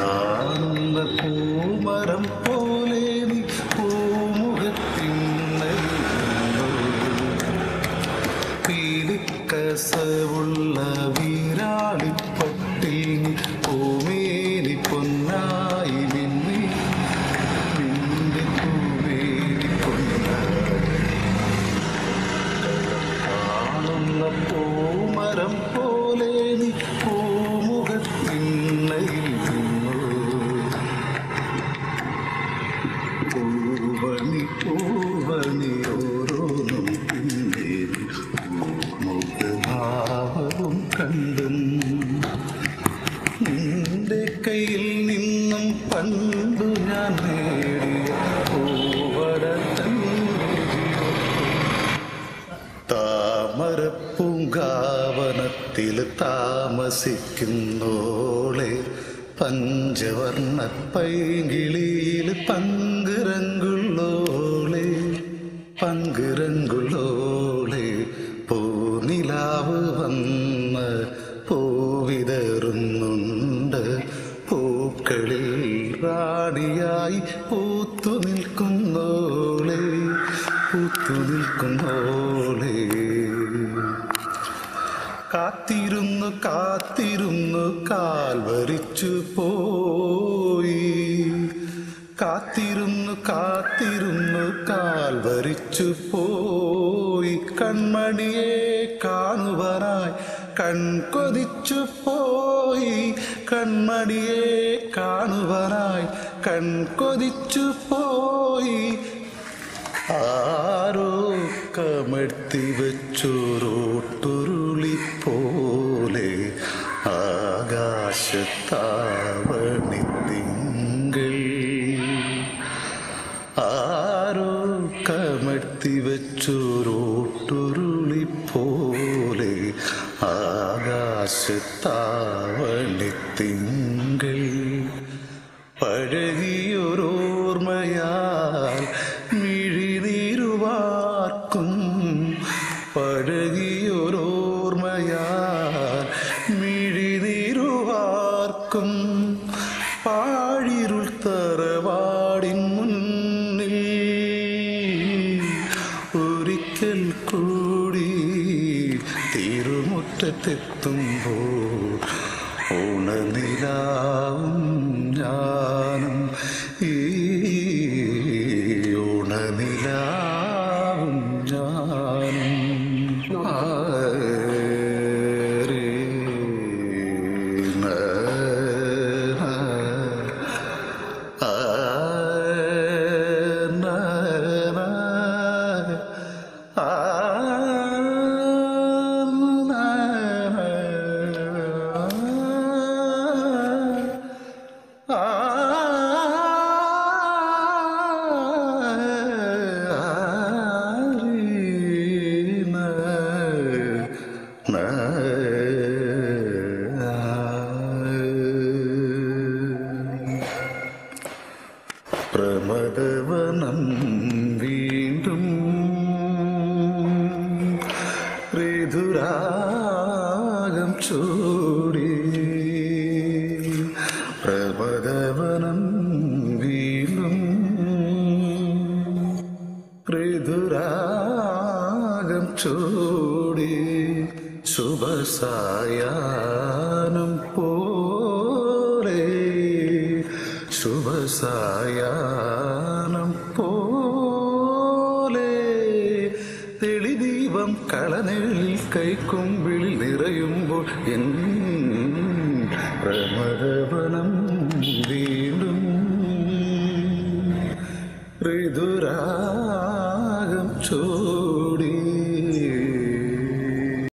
കാണുന്ന പൂമരം പോലെ നീ പീലിക്കസവുള്ള വീരാളിപ്പട്ടിൽ നീ പൂമേനി പൊന്നായി നിന്നെ നിന്റെ പൂമേനി പൊന്നായി കാണുന്ന പൂമരം പോലെ നീ പൂമുഖത്തിണ്ണയിൽ പൂവണി പൂവണി ഓരോന്നും പിന്നെ മുഖഭാവവും കണ്ടും നിന്റെ കയ്യിൽ നിന്നും പണ്ടു ഞാൻ നേടിയ പൂവട താമരപ്പൂങ്കാവനത്തിൽ താമസിക്കുന്നോളെ പഞ്ചവർണ്ണ പൈകിളിയിൽ പങ്കുരങ്കുള്ളോളെ പങ്കുരങ്കുള്ളോളെ പൂനിലാവ് വന്ന് പൂവിതറുന്നുണ്ട് പൂക്കളിൽ റാണിയായി പൂത്തു നിൽക്കുന്നോളെ പൂത്തു നിൽക്കുന്നോളെ കാത്തിരുന്നു കാത്തിരുന്നു കാൽവരിച്ചു പോയി കാത്തിരുന്നു കാത്തിരുന്നു കാൽവരിച്ചു പോയി കൺമണിയെ കാണുവാനായി കൺകൊതിച്ചു പോയി കൺമണിയെ കാണുവാനായി കൺകൊതിച്ചു പോയി ആരോ കമഴ്ത്തി വെച്ചോരോട്ടുരുളി പോലെ ആകാശത്താവണി തിങ്കൾ ആരോ കമഴ്ത്തി വെച്ചോരോട്ടുരുളി പോലെ ആകാശത്താവണി തിങ്കൾ പഴകിയൊരോർമ്മയാൽ മിഴിനീരുവാർക്കും പഴകിയൊരോർമ്മയാൽ മിഴിനീരുവാർക്കും പാഴിരുൾ തറവാടിൻ മുന്നിൽ ഒരിക്കൽ കൂടി തിരുമുറ്റത്തെത്തുമ്പോൾ ഓണനിലാവും ഞാനും ഈ ഓണനിലാവും ഞാനും പ്രമദവനം വീണ്ടും ഋതുരാഗം ചൂടി പ്രമദവനം വീണ്ടും ഋതുരാഗം ചൂടി ശുഭസായാനം പോലെ ശുഭസായാനം പോലെ തെളിദീപം കളനെഴിൽ കൈക്കുമ്പിളിൽ നിറയുമ്പോൾ എൻ പ്രമദ